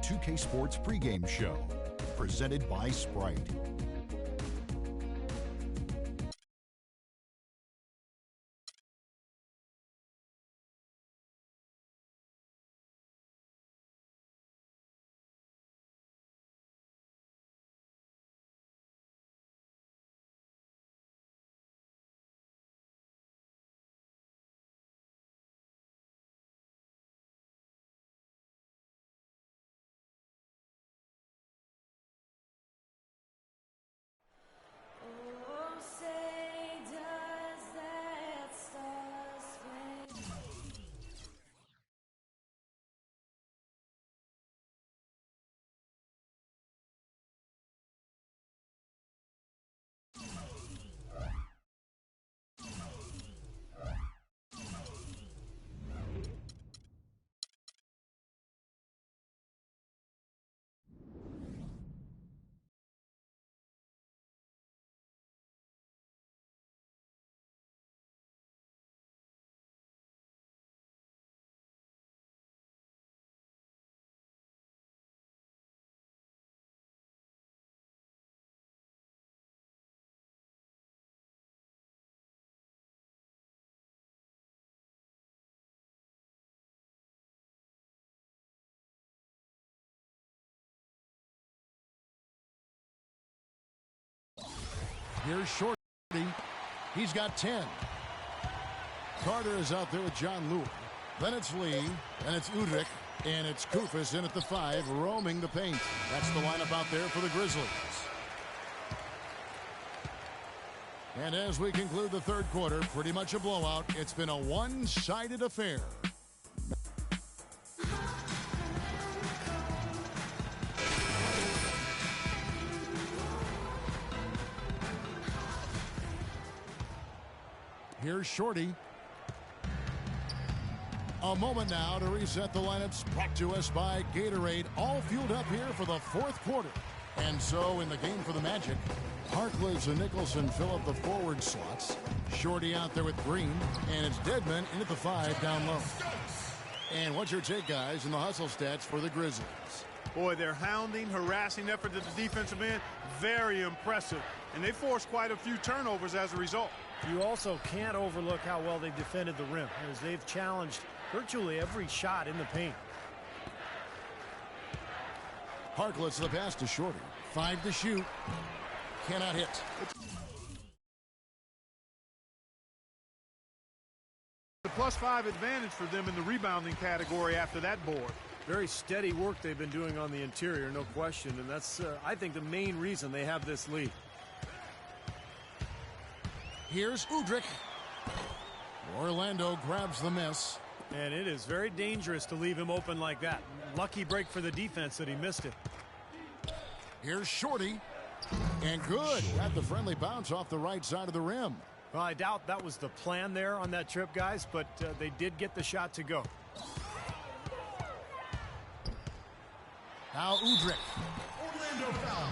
2K Sports pregame show, presented by Sprite. Here's Shorty. He's got 10. Carter is out there with John Lewis. Then it's Lee. Then it's Udrich. And it's Koufos in at the 5, roaming the paint. That's the lineup out there for the Grizzlies. And as we conclude the third quarter, pretty much a blowout. It's been a one-sided affair. Here's Shorty. A moment now to reset the lineups, brought to us by Gatorade, all fueled up here for the fourth quarter. And so in the game for the Magic, Harkless and Nicholson fill up the forward slots. Shorty out there with Green, and it's Dedmon in at the 5 down low. And what's your take, guys, in the hustle stats for the Grizzlies? Boy, their hounding, harassing effort at the defensive end, very impressive. And they forced quite a few turnovers as a result. You also can't overlook how well they defended the rim, as they've challenged virtually every shot in the paint. Harkless the pass to Shorty. 5 to shoot. Cannot hit. The +5 advantage for them in the rebounding category after that board. Very steady work they've been doing on the interior, no question. And that's, I think, the main reason they have this lead. Here's Udrich. Orlando grabs the miss. And it is very dangerous to leave him open like that. Lucky break for the defense that he missed it. Here's Shorty. And good. Got the friendly bounce off the right side of the rim. Well, I doubt that was the plan there on that trip, guys, but they did get the shot to go. Now Udrich.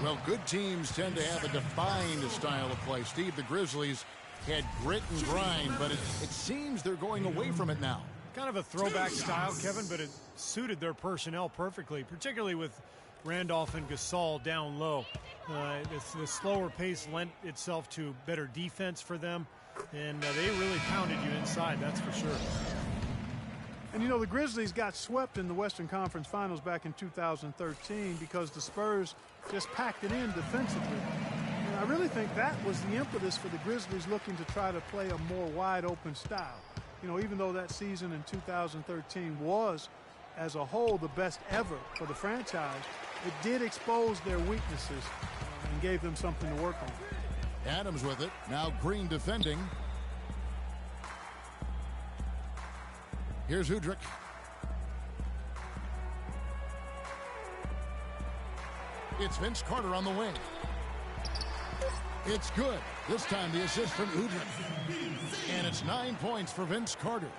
Well, good teams tend to have a defined style of play. Steve, the Grizzlies had grit and grind, but it seems they're going away from it now. Kind of a throwback style, Kevin, but it suited their personnel perfectly, particularly with Randolph and Gasol down low. The slower pace lent itself to better defense for them, and they really pounded you inside, that's for sure. And, you know, the Grizzlies got swept in the Western Conference Finals back in 2013 because the Spurs just packed it in defensively. And I really think that was the impetus for the Grizzlies looking to try to play a more wide-open style. You know, even though that season in 2013 was, as a whole, the best ever for the franchise, it did expose their weaknesses and gave them something to work on. Adams with it. Now Green defending. Here's Udrich. It's Vince Carter on the wing. It's good. This time the assist from Udrich. And it's 9 points for Vince Carter.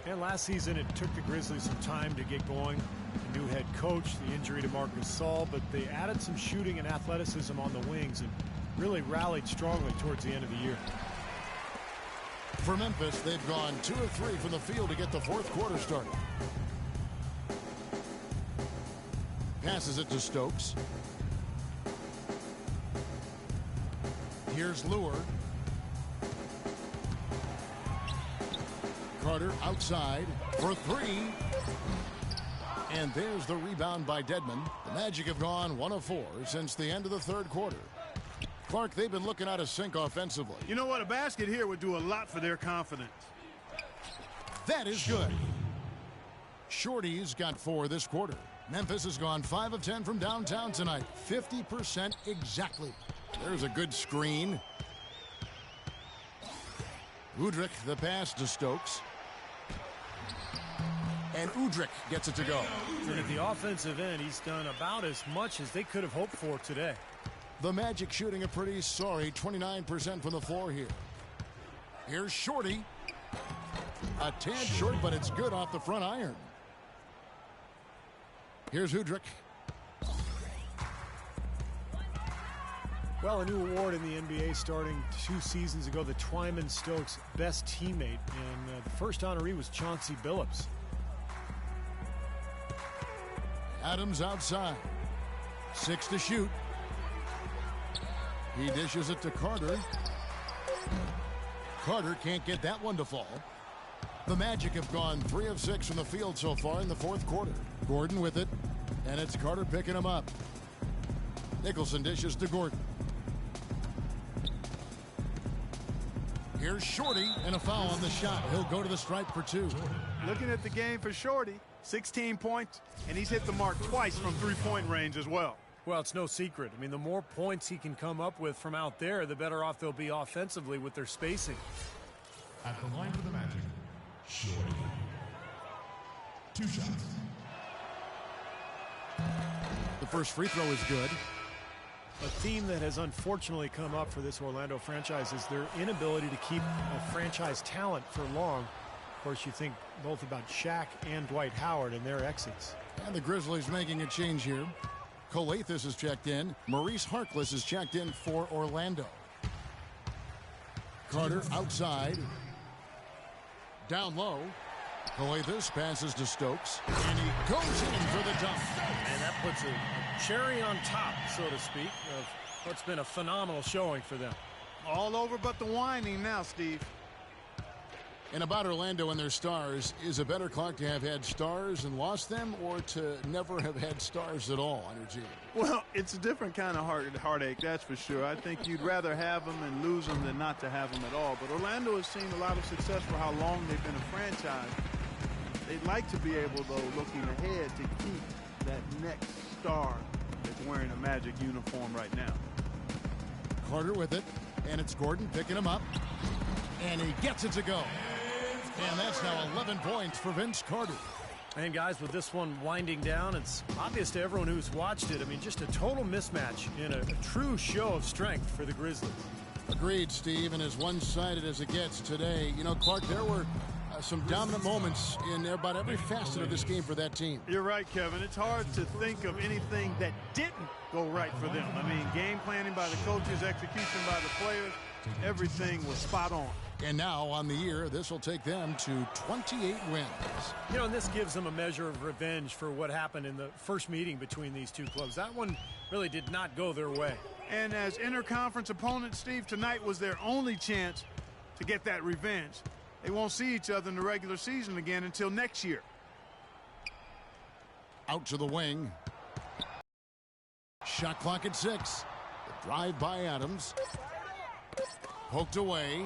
And last season it took the Grizzlies some time to get going. The new head coach, the injury to Marc Gasol, but they added some shooting and athleticism on the wings and really rallied strongly towards the end of the year. For Memphis, they've gone 2 of 3 from the field to get the fourth quarter started. Passes it to Stokes. Here's Lure. Carter outside for three. And there's the rebound by Dedmon. The Magic have gone 1 of 4 since the end of the third quarter. Clark, they've been looking out of sync offensively. You know what? A basket here would do a lot for their confidence. That is good. Shorty's got 4 this quarter. Memphis has gone 5 of 10 from downtown tonight. 50% exactly. There's a good screen. Udrih the pass to Stokes. And Udrih gets it to go. And at the offensive end, he's done about as much as they could have hoped for today. The Magic shooting a pretty sorry 29% from the floor here. Here's Shorty. A tad short, but it's good off the front iron. Here's Udrih. Well, a new award in the NBA starting 2 seasons ago, the Twyman Stokes Best Teammate. And the first honoree was Chauncey Billups. Adams outside. 6 to shoot. He dishes it to Carter. Carter can't get that one to fall. The Magic have gone 3 of 6 from the field so far in the fourth quarter. Gordon with it, and it's Carter picking him up. Nicholson dishes to Gordon. Here's Shorty, and a foul on the shot. He'll go to the stripe for 2. Looking at the game for Shorty, 16 points, and he's hit the mark twice from three-point range as well. Well, it's no secret. I mean, the more points he can come up with from out there, the better off they'll be offensively with their spacing. At the line for the Magic, Shorty. 2 shots. The first free throw is good. A theme that has unfortunately come up for this Orlando franchise is their inability to keep a franchise talent for long. Of course, you think both about Shaq and Dwight Howard and their exits. And the Grizzlies making a change here. Calathes is checked in. Maurice Harkless is checked in for Orlando. Carter outside. Down low. Calathes passes to Stokes. And he goes in for the dunk. And that puts a cherry on top, so to speak, of what's been a phenomenal showing for them. All over but the whining now, Steve. And about Orlando and their stars, is it better, Clark, to have had stars and lost them, or to never have had stars at all on your team? Well, it's a different kind of heartache, that's for sure. I think you'd rather have them and lose them than not to have them at all. But Orlando has seen a lot of success for how long they've been a franchise. They'd like to be able, though, looking ahead, to keep that next star that's wearing a Magic uniform right now. Carter with it, and it's Gordon picking him up, and he gets it to go. And that's now 11 points for Vince Carter. And guys, with this one winding down, it's obvious to everyone who's watched it. I mean, just a total mismatch in a true show of strength for the Grizzlies. Agreed, Steve, and as one-sided as it gets today. You know, Clark, there were some dominant moments in about every facet of this game for that team. You're right, Kevin. It's hard to think of anything that didn't go right for them. I mean, game planning by the coaches, execution by the players, everything was spot on. And now on the year, this will take them to 28 wins. You know, and this gives them a measure of revenge for what happened in the first meeting between these two clubs. That one really did not go their way. And as interconference opponents, Steve, tonight was their only chance to get that revenge. They won't see each other in the regular season again until next year. Out to the wing. Shot clock at 6. The drive by Adams. Poked away.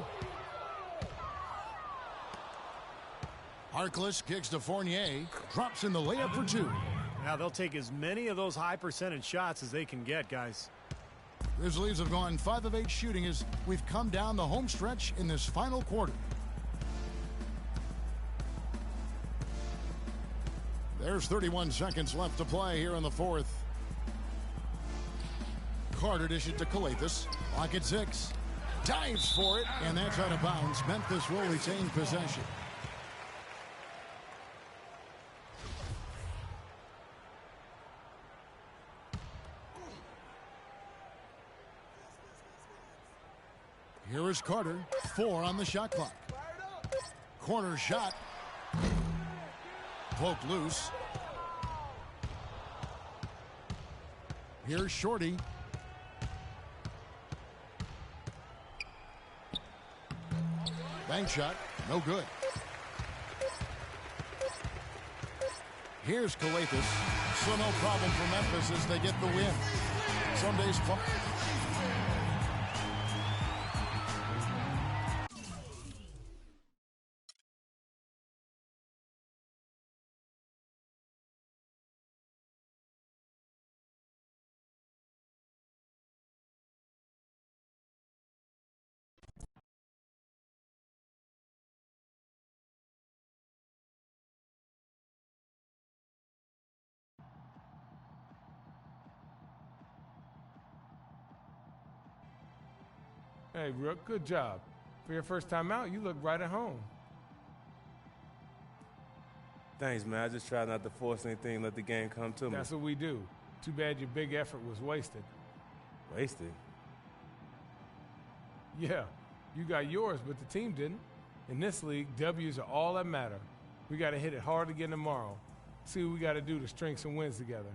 Harkless kicks to Fournier. Drops in the layup for 2. Now they'll take as many of those high percentage shots as they can get, guys. Grizzlies have gone 5 of 8 shooting as we've come down the home stretch in this final quarter. There's 31 seconds left to play here in the fourth. Carter dishes to Calathes. Clock at 6. Dives for it, and that's out of bounds. Memphis will retain possession. Here is Carter. 4 on the shot clock. Corner shot. Poked loose. Here's Shorty. Bank shot, no good. Here's Calathes. So no problem for Memphis as they get the win. Sunday's fun. Hey, Rook, good job. For your first time out, you look right at home. Thanks, man. I just try not to force anything, let the game come to me. That's what we do. Too bad your big effort was wasted. Wasted? Yeah, you got yours, but the team didn't. In this league, W's are all that matter. We got to hit it hard again tomorrow. See what we got to do to string some wins together.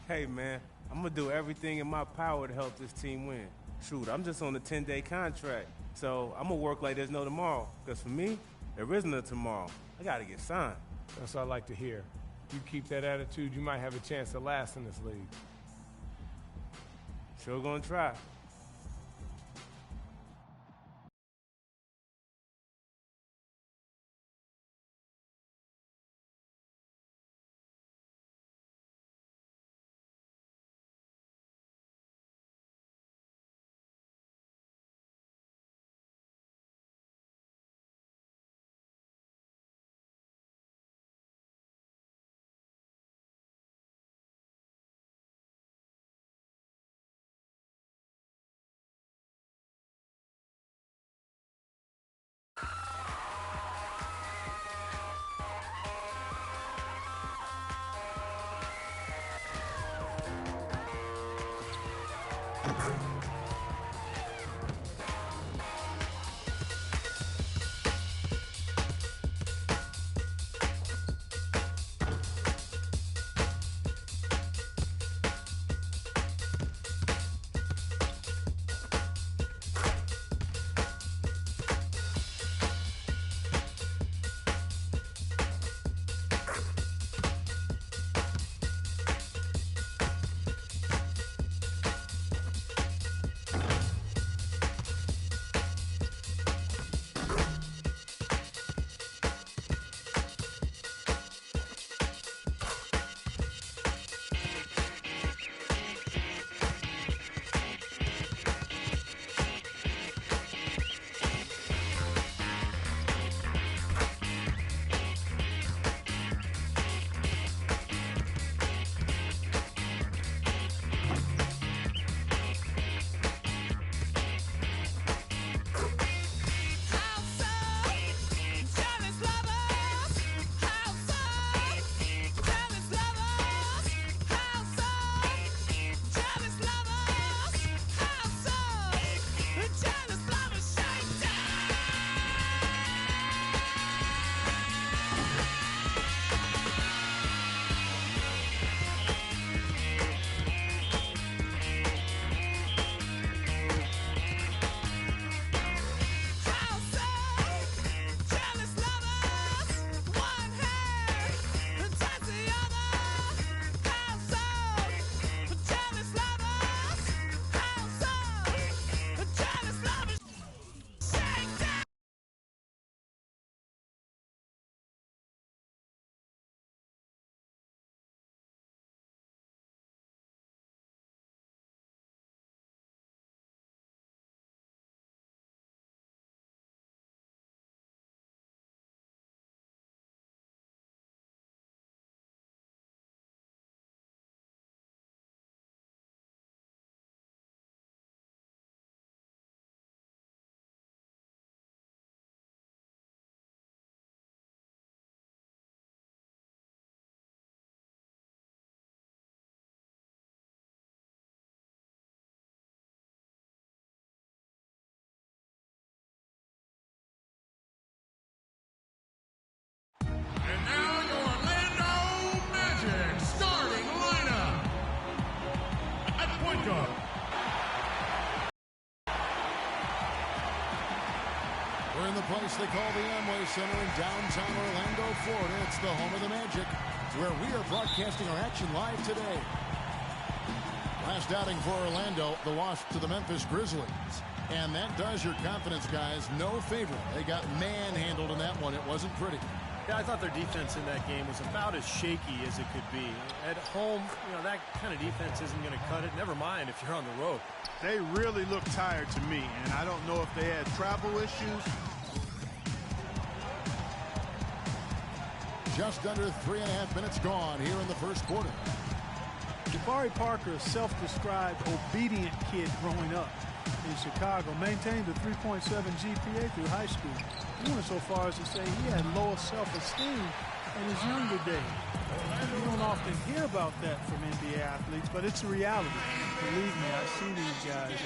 Hey, man, I'm going to do everything in my power to help this team win. Shoot, I'm just on a 10-day contract, so I'm going to work like there's no tomorrow. Because for me, there isn't a tomorrow. I got to get signed. That's what I like to hear. You keep that attitude, you might have a chance to last in this league. Sure going to try. We're in the place they call the Amway Center in downtown Orlando, Florida. It's the home of the Magic, where we are broadcasting our action live today. Last outing for Orlando, the loss to the Memphis Grizzlies. And that does your confidence guys no favor. They got manhandled in that one. It wasn't pretty. Yeah, I thought their defense in that game was about as shaky as it could be. At home, that kind of defense isn't going to cut it. Never mind if you're on the road. They really look tired to me, and I don't know if they had travel issues. Just under 3.5 minutes gone here in the first quarter. Jabari Parker, a self-described obedient kid growing up in Chicago, maintained a 3.7 GPA through high school. He went so far as to say he had lower self-esteem in his younger days. You don't often hear about that from NBA athletes, but it's a reality. Believe me, I see these guys.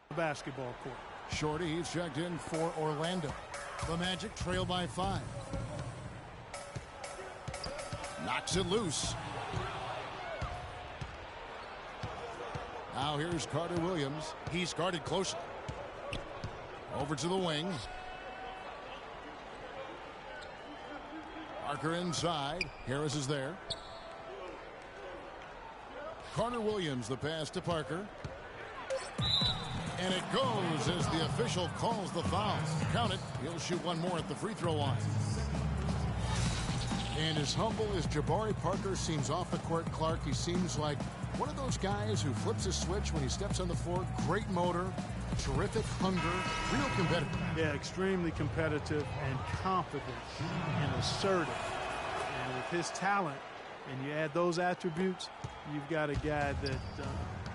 The basketball court. Shorty, he's checked in for Orlando. The Magic trail by 5. Knocks it loose. Now here's Carter Williams. He's guarded closely. Over to the wing. Parker inside. Harris is there. Carter Williams, the pass to Parker. And it goes as the official calls the foul. Count it. He'll shoot one more at the free throw line. And as humble as Jabari Parker seems off the court, Clark, he seems like one of those guys who flips a switch when he steps on the floor. Great motor, terrific hunger, real competitive. Yeah, extremely competitive and confident and assertive. And with his talent, and you add those attributes, you've got a guy that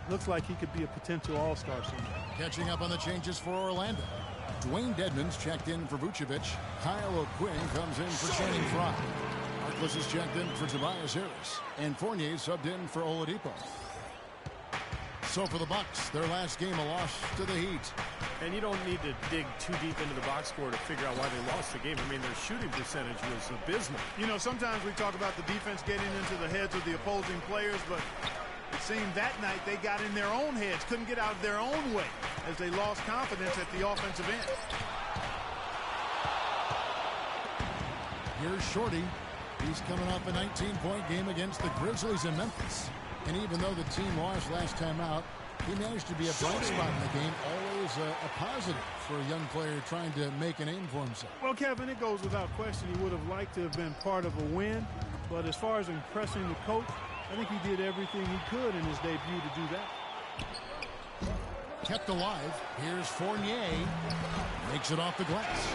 looks like he could be a potential all-star someday. Catching up on the changes for Orlando. Dwayne Dedmon's checked in for Vucevic. Kyle O'Quinn comes in for Channing Frye. Harkless is checked in for Tobias Harris. And Fournier subbed in for Oladipo. So for the Bucks, their last game a loss to the Heat. And you don't need to dig too deep into the box score to figure out why they lost the game. I mean, their shooting percentage was abysmal. Sometimes we talk about the defense getting into the heads of the opposing players, but it seemed that night they got in their own heads, couldn't get out of their own way as they lost confidence at the offensive end. Here's Shorty. He's coming off a 19-point game against the Grizzlies in Memphis. And even though the team lost last time out, he managed to be a bright spot in the game, always a positive for a young player trying to make a name for himself. Well, Kevin, it goes without question he would have liked to have been part of a win. But as far as impressing the coach, I think he did everything he could in his debut to do that. Kept alive. Here's Fournier. Makes it off the glass.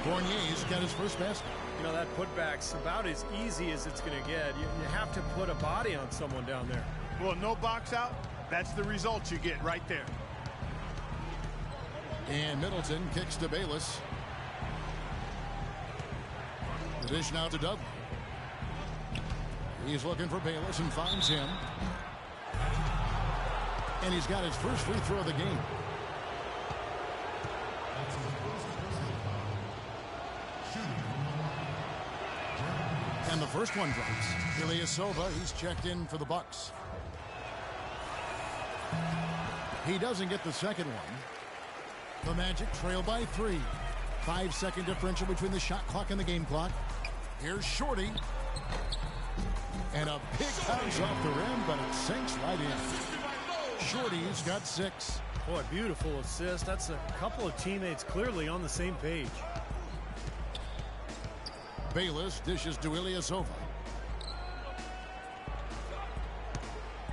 Fournier's got his first basket. That putback's about as easy as it's going to get. You have to put a body on someone down there. Well, no box out. That's the result you get right there. And Middleton kicks to Bayless. The dish now to Dudley. He's looking for Bayless and finds him. And he's got his first free throw of the game. And the first one drops. Ilyasova, he's checked in for the Bucks. He doesn't get the second one. The Magic trail by 3. 5-second differential between the shot clock and the game clock. Here's Shorty. And a big bounce off the rim, but it sinks right in. Shorty's got 6. Boy, beautiful assist. That's a couple of teammates clearly on the same page. Bayless dishes to Ilyasova.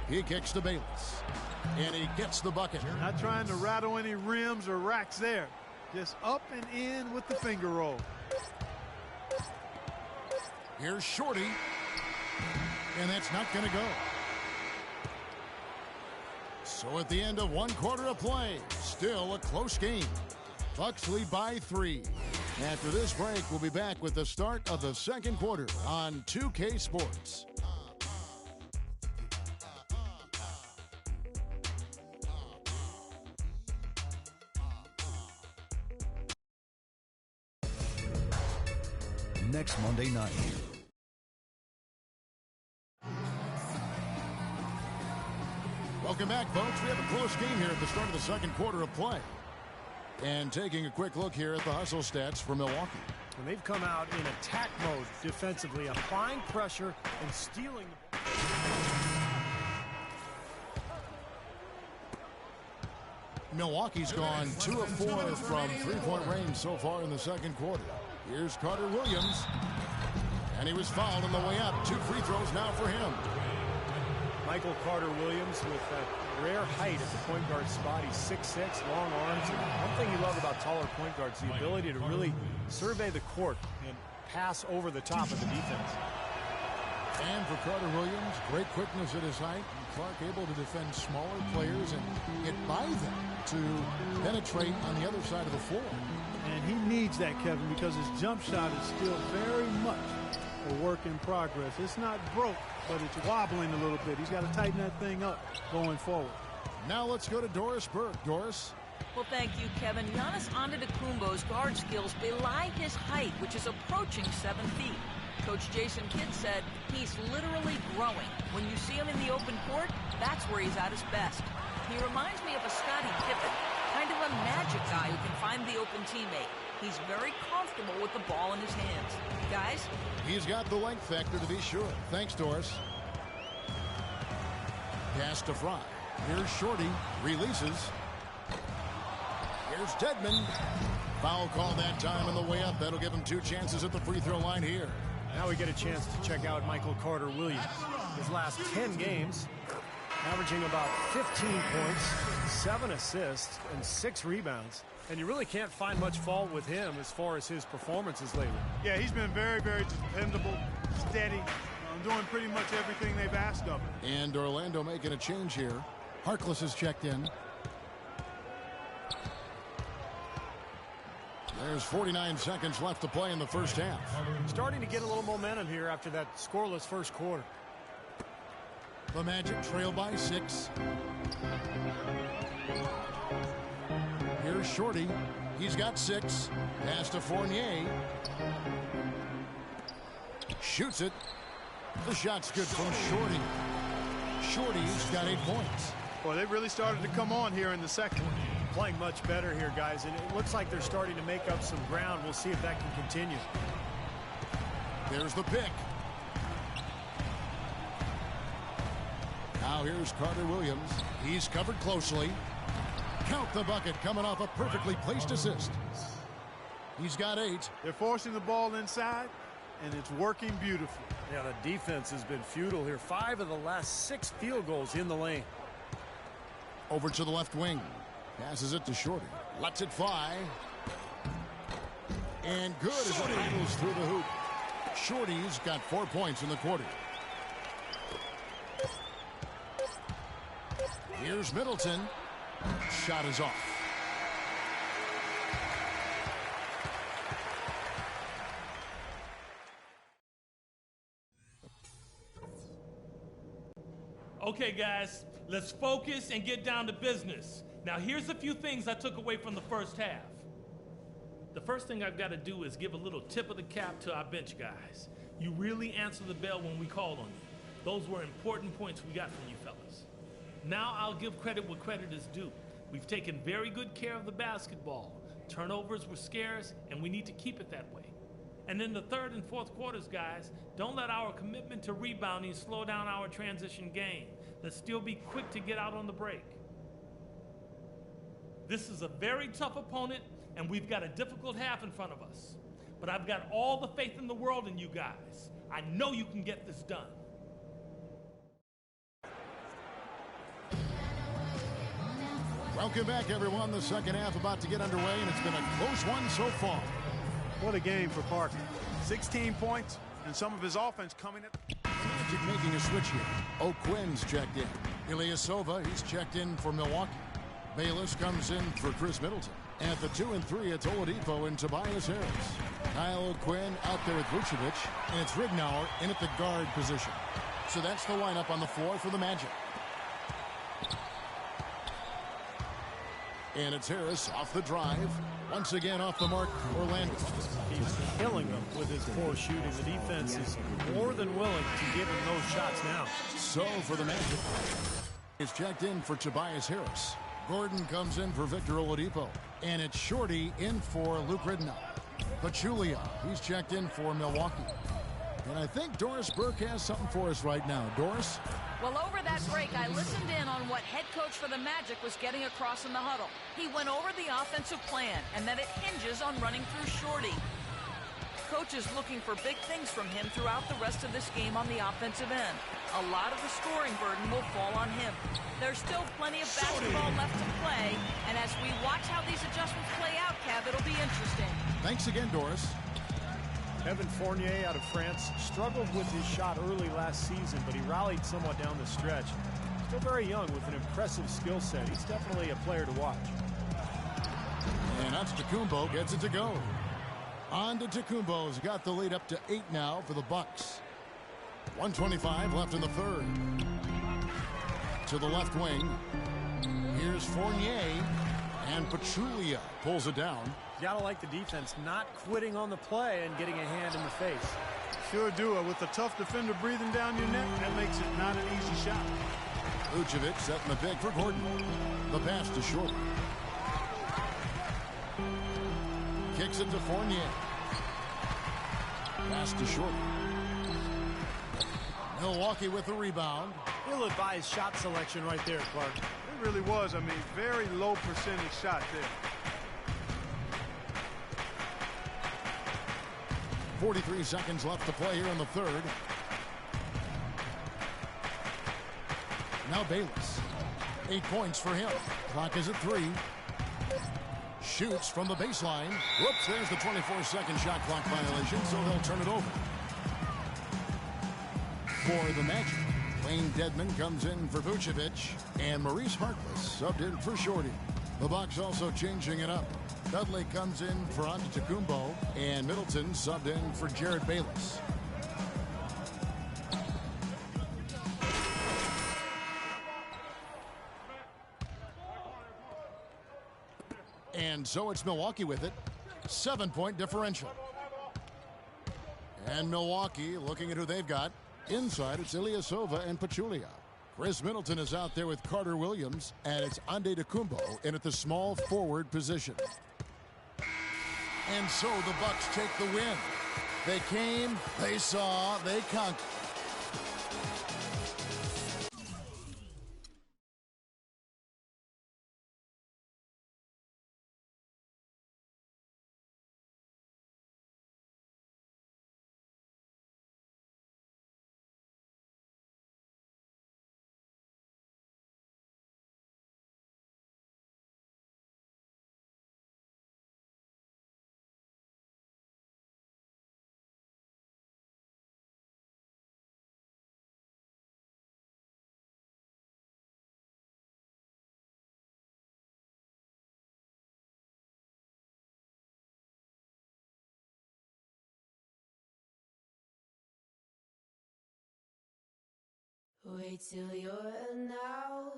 He kicks to Bayless. And he gets the bucket. Not trying to rattle any rims or racks there. Just up and in with the finger roll. Here's Shorty. And that's not going to go. So at the end of one quarter of play, still a close game. Bucks lead by 3. After this break, we'll be back with the start of the second quarter on 2K Sports. Next Monday night. Welcome back, folks. We have a close game here at the start of the second quarter of play. And taking a quick look here at the hustle stats for Milwaukee. And they've come out in attack mode defensively, applying pressure and stealing the ball. Milwaukee's gone 2 of 4 from three-point range so far in the second quarter. Here's Carter Williams. And he was fouled on the way up. 2 free throws now for him. Michael Carter Williams with that rare height at the point guard spot. He's 6'6", long arms. And one thing you love about taller point guards, the ability to really survey the court and pass over the top of the defense. And for Carter Williams, great quickness at his height. And Clark able to defend smaller players and get by them to penetrate on the other side of the floor. And he needs that, Kevin, because his jump shot is still very much a work in progress. It's not broke, but it's wobbling a little bit. He's got to tighten that thing up going forward. Now let's go to Doris Burke. Doris. Well, thank you, Kevin. Giannis Antetokounmpo's guard skills belie his height, which is approaching 7 feet. Coach Jason Kidd said he's literally growing. When you see him in the open court, that's where he's at his best. He reminds me of a Scottie Pippen, kind of a magic guy who can find the open teammate. He's very comfortable with the ball in his hands. Guys? He's got the length factor to be sure. Thanks, Doris. Pass to Fry. Here's Shorty. Releases. Here's Dedmon. Foul call that time on the way up. That'll give him 2 chances at the free throw line here. Now we get a chance to check out Michael Carter Williams. His last 10 games, averaging about 15 points, 7 assists, and 6 rebounds. And you really can't find much fault with him as far as his performances lately. Yeah, he's been very, very dependable, steady, doing pretty much everything they've asked of him. And Orlando making a change here. Harkless has checked in. There's 49 seconds left to play in the first half. Starting to get a little momentum here after that scoreless first quarter. The Magic trail by 6. Here's Shorty. He's got 6. Pass to Fournier. Shoots it. The shot's good from Shorty. Shorty's got 8 points. Well, they really started to come on here in the second. Playing much better here, guys, and it looks like they're starting to make up some ground. We'll see if that can continue. There's the pick. Now here's Carter Williams. He's covered closely. Count the bucket coming off a perfectly placed assist. He's got 8. They're forcing the ball inside, and it's working beautifully. Yeah, the defense has been futile here. 5 of the last 6 field goals in the lane. Over to the left wing. Passes it to Shorty. Lets it fly. And good as it handles through the hoop. Shorty's got 4 points in the quarter. Here's Middleton. Shot is off. Okay, guys, let's focus and get down to business. Now, here's a few things I took away from the first half. The first thing I've got to do is give a little tip of the cap to our bench guys. You really answered the bell when we called on you. Those were important points we got from you fellas. Now I'll give credit where credit is due. We've taken very good care of the basketball. Turnovers were scarce, and we need to keep it that way. And in the third and fourth quarters, guys, don't let our commitment to rebounding slow down our transition game. Let's still be quick to get out on the break. This is a very tough opponent, and we've got a difficult half in front of us. But I've got all the faith in the world in you guys. I know you can get this done. Welcome back, everyone. The second half about to get underway, and it's been a close one so far. What a game for Parker. 16 points, and some of his offense coming at... Magic making a switch here. O'Quinn's checked in. Ilyasova, he's checked in for Milwaukee. Bayless comes in for Chris Middleton. At the 2 and 3, it's Oladipo and Tobias Harris. Kyle O'Quinn out there with Vucevic, and it's Rignauer in at the guard position. So that's the lineup on the floor for the Magic. And it's Harris off the drive. Once again off the mark, Orlando. He's killing them with his poor shooting. The defense is more than willing to give him those shots now. So for the Magic, is checked in for Tobias Harris. Gordon comes in for Victor Oladipo. And it's Shorty in for Luke Ridnow. Pachulia, he's checked in for Milwaukee. And I think Doris Burke has something for us right now. Doris? Well, over that break, I listened in on what head coach for the Magic was getting across in the huddle. He went over the offensive plan, and that it hinges on running through Shorty. Coach is looking for big things from him throughout the rest of this game on the offensive end. A lot of the scoring burden will fall on him. There's still plenty of basketball left to play, and as we watch how these adjustments play out, Kev, it'll be interesting. Thanks again, Doris. Evan Fournier out of France struggled with his shot early last season, but he rallied somewhat down the stretch. Still very young with an impressive skill set. He's definitely a player to watch. And Antetokounmpo gets it to go. Antetokounmpo's got the lead up to 8 now for the Bucks. 1:25 left in the third. To the left wing. Here's Fournier. And Pachulia pulls it down. You gotta like the defense not quitting on the play and getting a hand in the face. Sure do. With a tough defender breathing down your neck, that makes it not an easy shot. Vucevic setting the big for Gordon. The pass to Short. Kicks it to Fournier. Pass to Short. Milwaukee with the rebound. Ill-advised shot selection right there, Clark. It really was. I mean, very low percentage shot there. 43 seconds left to play here in the third. Now Bayless. 8 points for him. Clock is at 3. Shoots from the baseline. Whoops, there's the 24-second shot clock violation, so they'll turn it over. For the Magic, Wayne Dedman comes in for Vucevic, and Maurice Harkless subbed in for Shorty. The Bucks also changing it up. Dudley comes in for Antetokounmpo, and Middleton subbed in for Jared Bayless. And so it's Milwaukee with it. 7-point differential. And Milwaukee looking at who they've got. Inside, it's Ilyasova and Pachulia. Chris Middleton is out there with Carter Williams, and it's Antetokounmpo in at the small forward position. And so the Bucks take the win. They came, they saw, they conquered. Wait till you're announced.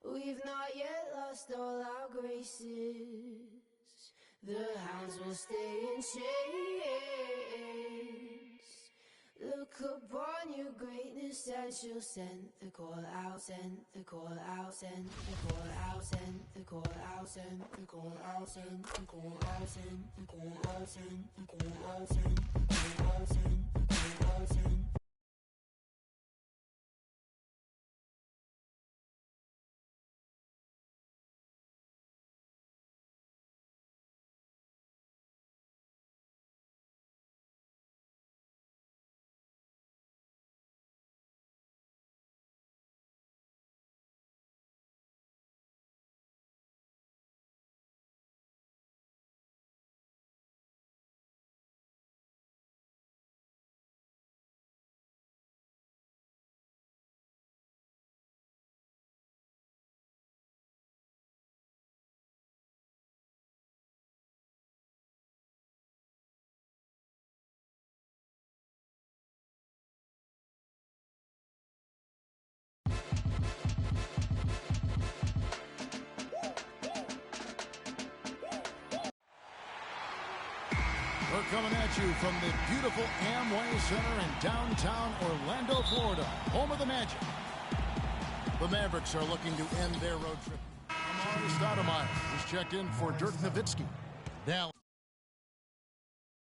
We've not yet lost all our graces. The hounds will stay in chains. Look upon your greatness and she'll send the call out, send the call out, send the call out, send the call out, send the call out, send the call out, send the call out, send the call out, send the call out, send the call out, send. We're coming at you from the beautiful Amway Center in downtown Orlando, Florida, home of the Magic. The Mavericks are looking to end their road trip. Amari Stoudemire is checked in for Dirk Nowitzki. Dallas.